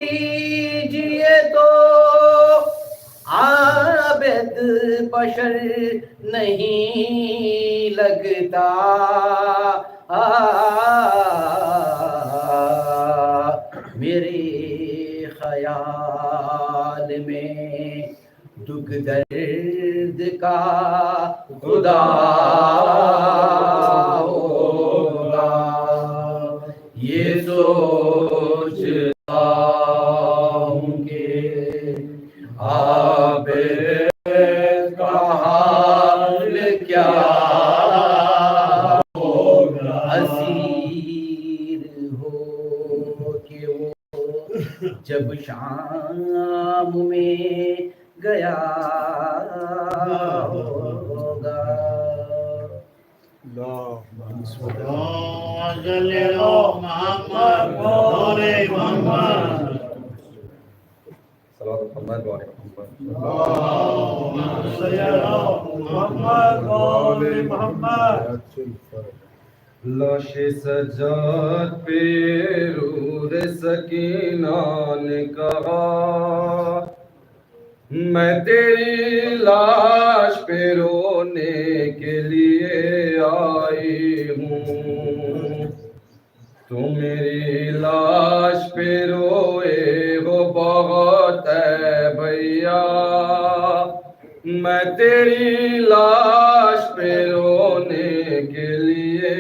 کیجئے تو عابد بشر نہیں لگتا، میرے خیال میں دکھ درد کا خدا ہوگا، یہ سوچتا ہوں کہ آپ کا حال کیا ہوگا، اسیر ہو کہ وہ جب شام میں گیا ہوگا۔ لاش سجاد پہ روح سکینہ نے کہا، میں تیری لاش پہ رونے کے لیے آئی ہوں، تو میری لاش پہ روئے ہو بہت ہے بھیا، میں تیری لاش پہ رونے کے لیے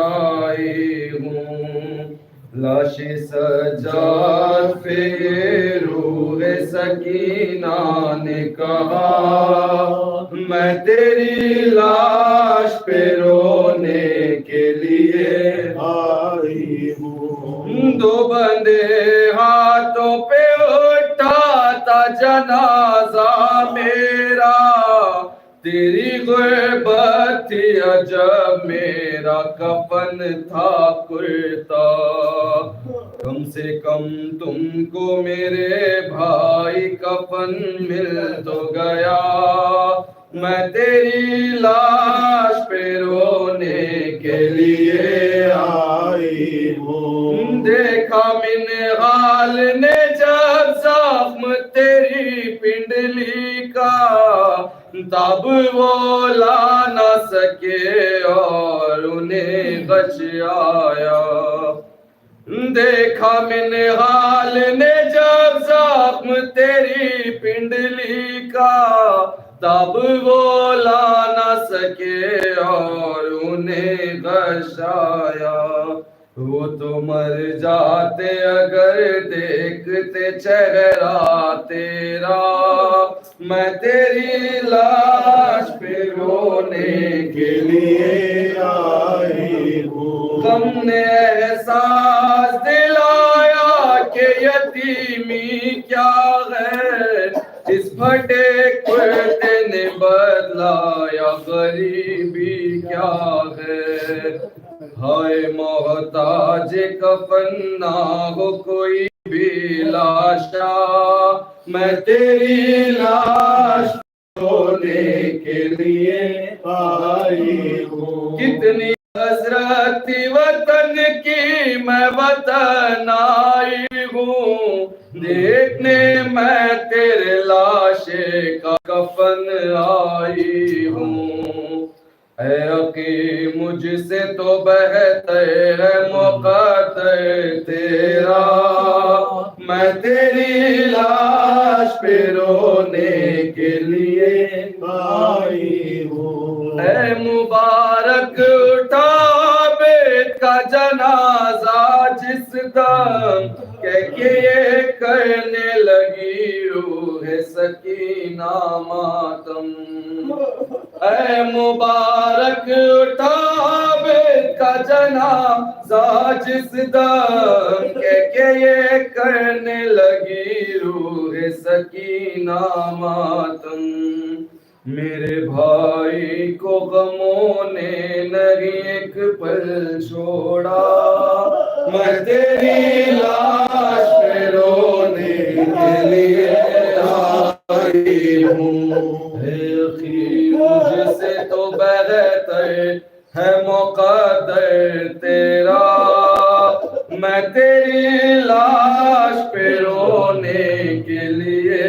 آئی ہوں، لاش سجاد پہ روح سکینہ نے کہا، میں تیری لاش پہ رونے کے لیے آئی ہوں، دو بندے ہاتھوں پہ اٹھاتا جنازہ میرا، تیری غربت تھی عجب میرا کفن تھا کرتا، کم سے کم تم کو میرے بھائی کفن مل تو گیا، میں تیری لاش پہ رونے کے لیے آئی ہوں، دیکھا منحال نے جب زخم تیری پنڈلی کا، تب وہ لا نہ سکے اور انہیں غش آیا، دیکھا منحال نے جب زخم تیری پنڈلی کا، تب وہ لا نہ سکے اور انہیں غش آیا، وہ تو مر جاتے اگر دیکھتے چہرہ تیرا، میں تیری لاش پہ رونے کے لیے آئی ہوں، غم نے احساس دلایا کہ یتیمی کیا ہے، اس پھٹے کرتے نے بدلایا غریبی کیا ہے، ہائے محتاج کفن نہ ہو کوئی بھی لاشا، میں تیری لاش رونے کے لیے آئی ہوں، کتنی حسرت تھی وطن کی میں وطن آئی ہوں، دیکھنے میں تیرے لاشے کا کفن آئی ہوں، اے عقیم مجھ سے تو بہتر ہے مقدر تیرا، میں تیری لاش پہ رونے کے لیے آئی ہوں، اے مبارک اٹھا عابد کا جنازہ جس دم کہ یہ کرنے لگی روح سکینہ ماتم، اے مبارک اٹھا عابد کا جنازہ جس دم کہ یہ کرنے لگی روح سکینہ ماتم، میرے بھائی کو غموں نے نہیں ایک پل چھوڑا، میں تیری لاش پہ رونے کے لیے آئی ہوں، مجھ سے تو بہتر ہے مقدر تیرا، میں تیری لاش پہ رو کے لیے